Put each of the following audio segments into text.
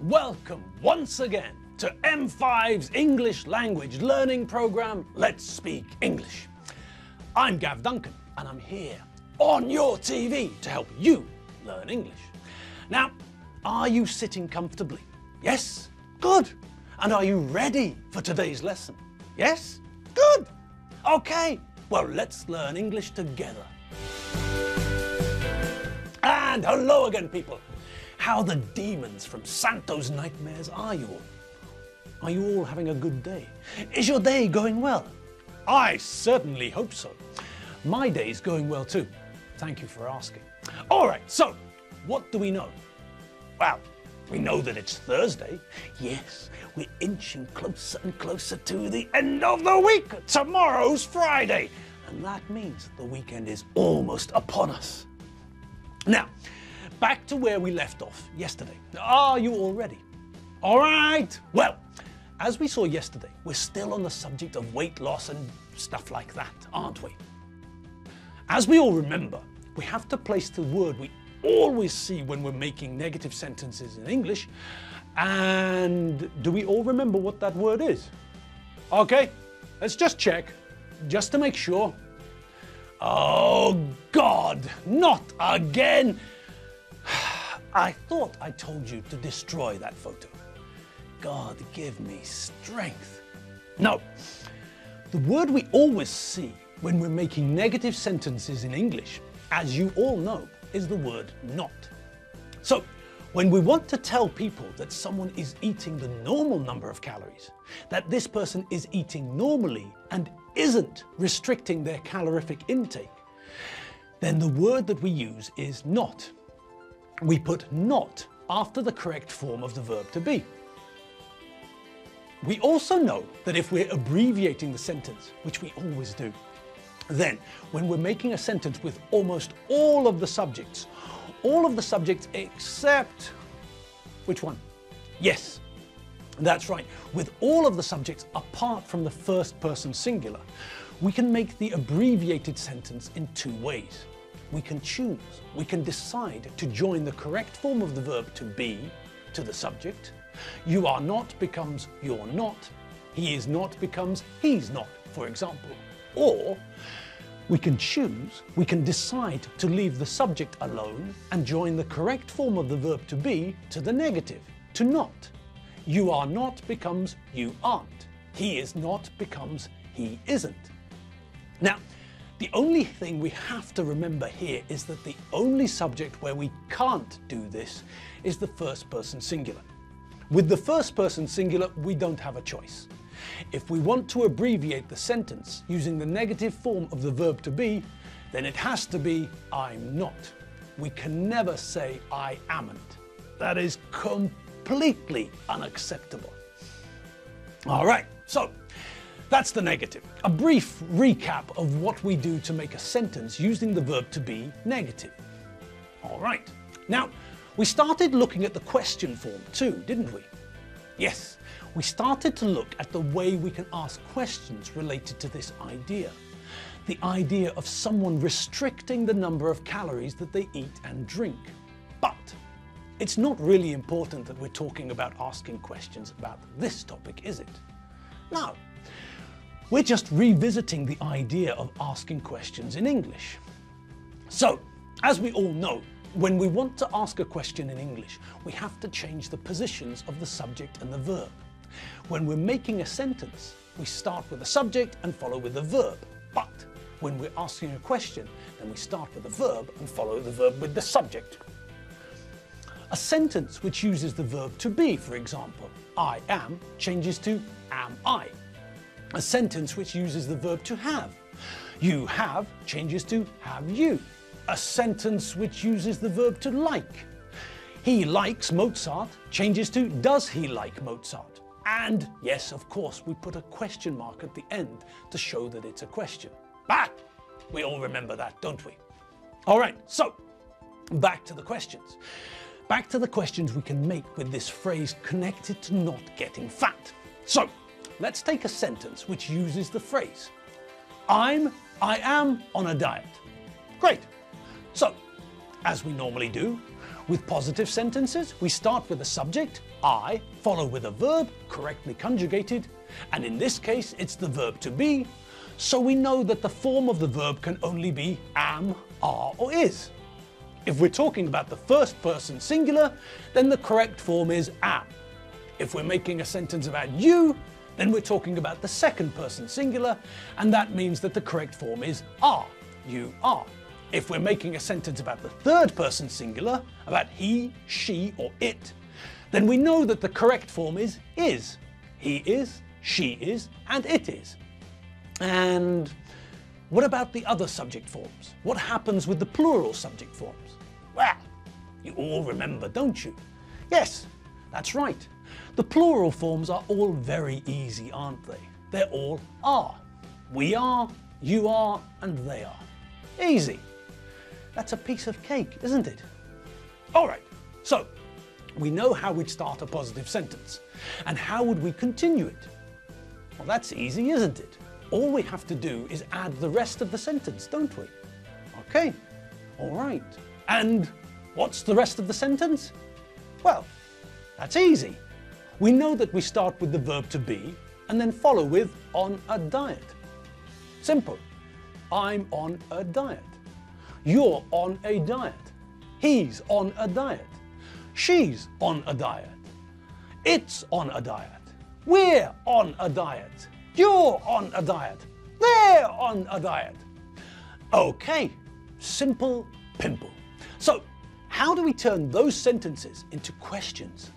Welcome once again to M5's English language learning program, Let's Speak English. I'm Gav Duncan and I'm here on your TV to help you learn English. Now, are you sitting comfortably? Yes? Good. And are you ready for today's lesson? Yes? Good. Okay, well, let's learn English together. And hello again, people. How the demons from Santo's nightmares are you all? Are you all having a good day? Is your day going well? I certainly hope so. My day's going well too. Thank you for asking. All right, so what do we know? Well, we know that it's Thursday. Yes, we're inching closer and closer to the end of the week. Tomorrow's Friday. And that means the weekend is almost upon us. Now, back to where we left off yesterday. Are you all ready? All right. Well, as we saw yesterday, we're still on the subject of weight loss and stuff like that, aren't we? As we all remember, we have to place the word we always see when we're making negative sentences in English. And do we all remember what that word is? Okay, let's just check, just to make sure. Oh God, not again. I thought I told you to destroy that photo. God, give me strength. No, the word we always see when we're making negative sentences in English, as you all know, is the word not. So, when we want to tell people that someone is eating the normal number of calories, that this person is eating normally and isn't restricting their calorific intake, then the word that we use is not. We put not after the correct form of the verb to be. We also know that if we're abbreviating the sentence, which we always do, then when we're making a sentence with almost all of the subjects except, which one? Yes, that's right. With all of the subjects apart from the first person singular, we can make the abbreviated sentence in two ways. We can choose, we can decide to join the correct form of the verb to be to the subject. You are not becomes you're not. He is not becomes he's not, for example. Or we can choose, we can decide to leave the subject alone and join the correct form of the verb to be to the negative, to not. You are not becomes you aren't. He is not becomes he isn't. Now, the only thing we have to remember here is that the only subject where we can't do this is the first person singular. With the first person singular, we don't have a choice. If we want to abbreviate the sentence using the negative form of the verb to be, then it has to be I'm not. We can never say I amn't. That is completely unacceptable. All right, so that's the negative. A brief recap of what we do to make a sentence using the verb to be negative. All right, now we started looking at the question form too, didn't we? Yes, we started to look at the way we can ask questions related to this idea. The idea of someone restricting the number of calories that they eat and drink. But it's not really important that we're talking about asking questions about this topic, is it? No. We're just revisiting the idea of asking questions in English. So, as we all know, when we want to ask a question in English, we have to change the positions of the subject and the verb. When we're making a sentence, we start with the subject and follow with the verb. But when we're asking a question, then we start with the verb and follow the verb with the subject. A sentence which uses the verb to be, for example, I am, changes to am I. A sentence which uses the verb to have, you have, changes to have you. A sentence which uses the verb to like, he likes Mozart, changes to does he like Mozart. And yes, of course, we put a question mark at the end to show that it's a question. But we all remember that, don't we? All right, so back to the questions. Back to the questions we can make with this phrase connected to not getting fat. So let's take a sentence which uses the phrase, I am on a diet. Great. So, as we normally do, With positive sentences, we start with a subject, I, follow with a verb, correctly conjugated, and in this case it's the verb to be, so we know that the form of the verb can only be am, are, or is. If we're talking about the first person singular, then the correct form is am. If we're making a sentence about you, then we're talking about the second person singular, and that means that the correct form is are, you are. If we're making a sentence about the third person singular, about he, she, or it, then we know that the correct form is. He is, she is, and it is. And what about the other subject forms? What happens with the plural subject forms? Well, you all remember, don't you? Yes, that's right. The plural forms are all very easy, aren't they? They're all are. We are, you are, and they are. Easy. That's a piece of cake, isn't it? All right, so we know how we'd start a positive sentence. And how would we continue it? Well, that's easy, isn't it? All we have to do is add the rest of the sentence, don't we? Okay, all right. And what's the rest of the sentence? Well, that's easy. We know that we start with the verb to be and then follow with on a diet. Simple. I'm on a diet. You're on a diet. He's on a diet. She's on a diet. It's on a diet. We're on a diet. You're on a diet. They're on a diet. Okay, simple pimple. So, how do we turn those sentences into questions?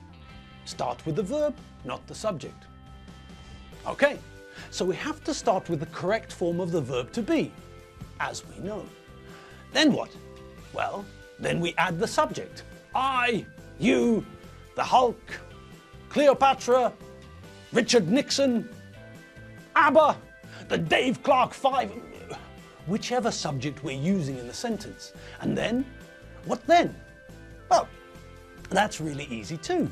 Start with the verb, not the subject. Okay, so we have to start with the correct form of the verb to be, as we know. Then what? Well, then we add the subject. I, you, the Hulk, Cleopatra, Richard Nixon, ABBA, the Dave Clark 5, whichever subject we're using in the sentence. And then, what then? Well, that's really easy too.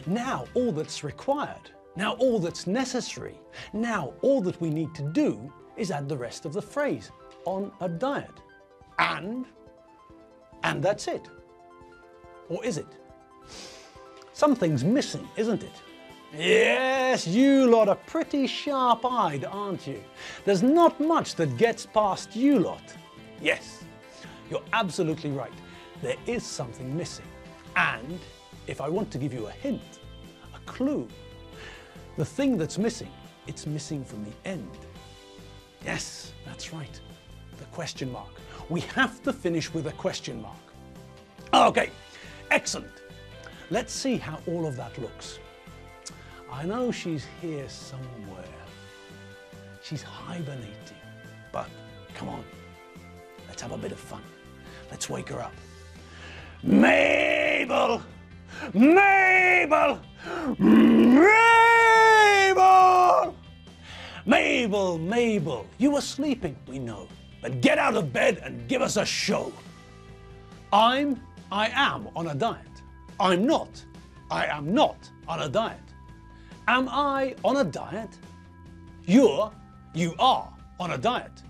Now all that's required, now all that's necessary, now all that we need to do is add the rest of the phrase, on a diet. And that's it. Or is it? Something's missing, isn't it? Yes, you lot are pretty sharp-eyed, aren't you? There's not much that gets past you lot. Yes, you're absolutely right. There is something missing. And if I want to give you a hint, a clue, the thing that's missing, it's missing from the end. Yes, that's right, the question mark. We have to finish with a question mark. Okay, excellent. Let's see how all of that looks. I know she's here somewhere. She's hibernating, but come on, let's have a bit of fun. Let's wake her up. Mabel! Mabel! Mabel! Mabel, Mabel, you were sleeping, we know, but get out of bed and give us a show. I am on a diet. I am not on a diet. Am I on a diet? You are on a diet.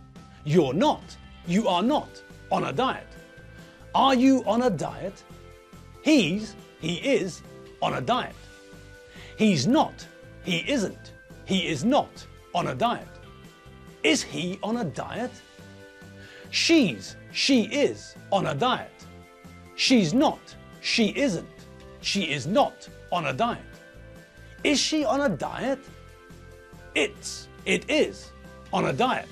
You are not on a diet. Are you on a diet? He is on a diet. He's not, he isn't, he is not on a diet. Is he on a diet? She is on a diet. She's not, she isn't, she is not on a diet. Is she on a diet? It is on a diet.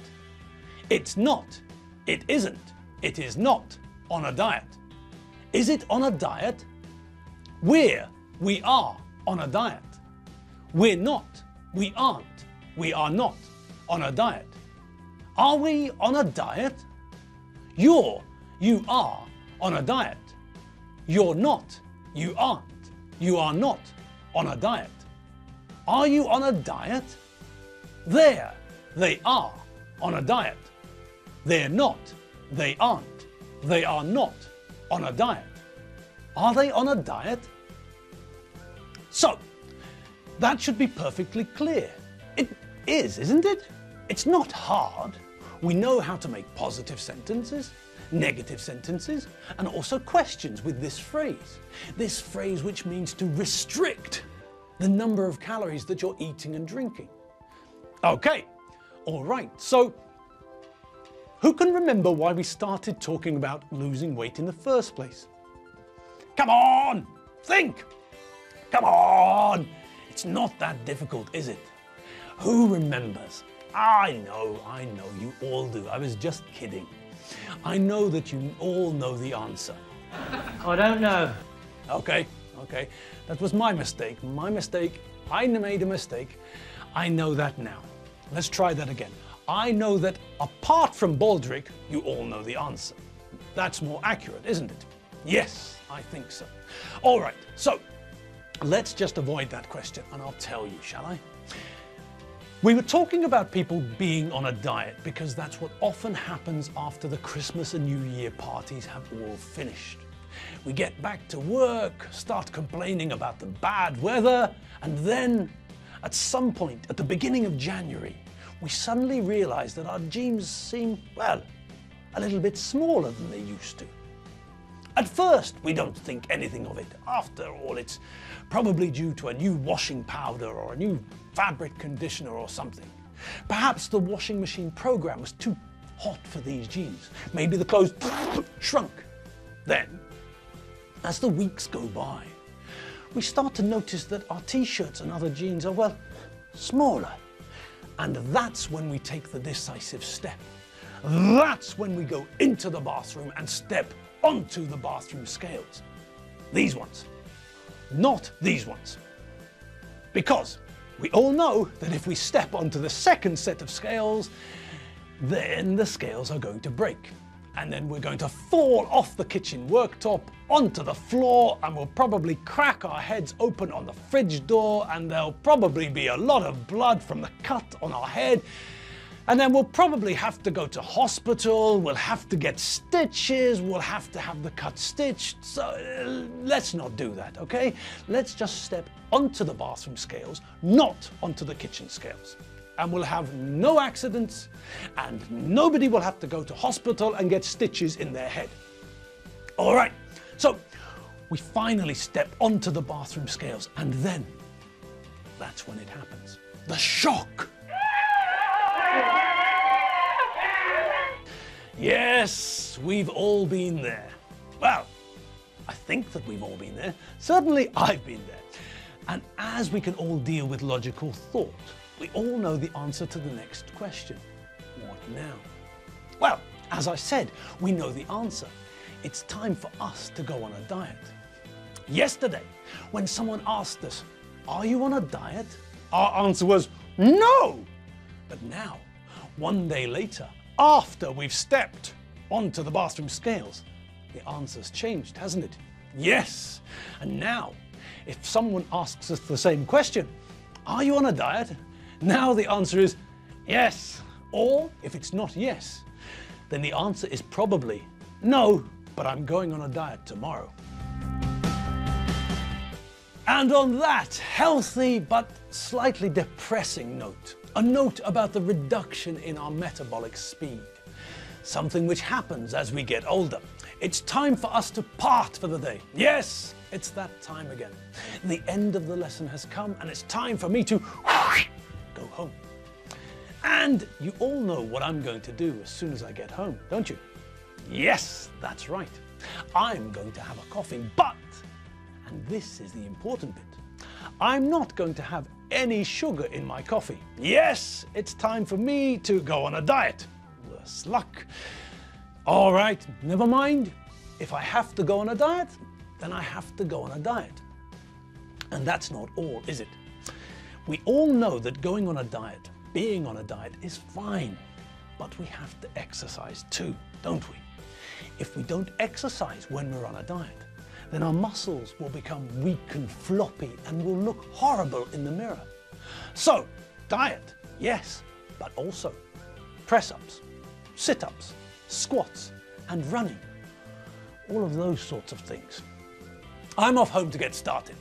It's not, it isn't, it is not on a diet. Is it on a diet? We are on a diet. We're not, we aren't, we are not on a diet. Are we on a diet? You are on a diet. You're not, you aren't, you are not on a diet. Are you on a diet? They are on a diet. They're not, they aren't, they are not on a diet. Are they on a diet? So, that should be perfectly clear. It is, isn't it? It's not hard. We know how to make positive sentences. negative sentences and also questions with this phrase. This phrase which means to restrict the number of calories that you're eating and drinking. Okay, all right, so who can remember why we started talking about losing weight in the first place? Come on, think! Come on! It's not that difficult, is it? Who remembers? I know, you all do. I was just kidding. I know that you all know the answer. I don't know. Okay. That was my mistake. I made a mistake. I know that now. Let's try that again. I know that apart from Baldric, you all know the answer. That's more accurate, isn't it? Yes, I think so. All right, so let's just avoid that question and I'll tell you, shall I? We were talking about people being on a diet because that's what often happens after the Christmas and New Year parties have all finished. We get back to work, start complaining about the bad weather, and then at some point at the beginning of January, we suddenly realize that our jeans seem, well, a little bit smaller than they used to. At first, we don't think anything of it. After all, it's probably due to a new washing powder or a new fabric conditioner or something. Perhaps the washing machine program was too hot for these jeans. Maybe the clothes shrunk. Then, as the weeks go by, we start to notice that our t-shirts and other jeans are, well, smaller. And that's when we take the decisive step. That's when we go into the bathroom and step onto the bathroom scales. These ones, not these ones. Because we all know that if we step onto the second set of scales, then the scales are going to break. And then we're going to fall off the kitchen worktop onto the floor, and we'll probably crack our heads open on the fridge door, and there'll probably be a lot of blood from the cut on our head. And then we'll probably have to go to hospital, we'll have to get stitches, we'll have to have the cut stitched. So let's not do that, okay? Let's just step onto the bathroom scales, not onto the kitchen scales. And we'll have no accidents, and nobody will have to go to hospital and get stitches in their head. All right, so we finally step onto the bathroom scales, and then that's when it happens. The shock. Yes, we've all been there. Well, I think that we've all been there. Certainly I've been there. And as we can all deal with logical thought, we all know the answer to the next question. What now? Well, as I said, we know the answer. It's time for us to go on a diet. Yesterday, when someone asked us, "Are you on a diet?" our answer was, "No!" But now, one day later, after we've stepped onto the bathroom scales, the answer's changed, hasn't it? Yes! And now, if someone asks us the same question, "Are you on a diet?" now the answer is yes. Or, if it's not yes, then the answer is probably no, but I'm going on a diet tomorrow. And on that healthy but slightly depressing note, a note about the reduction in our metabolic speed. Something which happens as we get older. It's time for us to part for the day. Yes, it's that time again. The end of the lesson has come, and it's time for me to go home. And you all know what I'm going to do as soon as I get home, don't you? Yes, that's right. I'm going to have a coffee, but, and this is the important bit, I'm not going to have any sugar in my coffee. Yes, it's time for me to go on a diet. Worse luck. All right, never mind. If I have to go on a diet, then I have to go on a diet. And that's not all, is it? We all know that going on a diet, being on a diet is fine, but we have to exercise too, don't we? If we don't exercise when we're on a diet, then our muscles will become weak and floppy and will look horrible in the mirror. So, diet, yes, but also press-ups, sit-ups, squats, and running. All of those sorts of things. I'm off home to get started.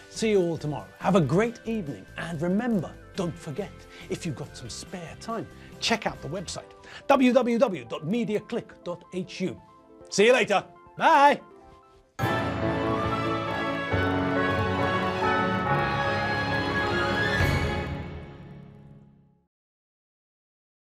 See you all tomorrow. Have a great evening, and remember, Don't forget, if you've got some spare time, check out the website, www.mediaclick.hu. See you later. Bye.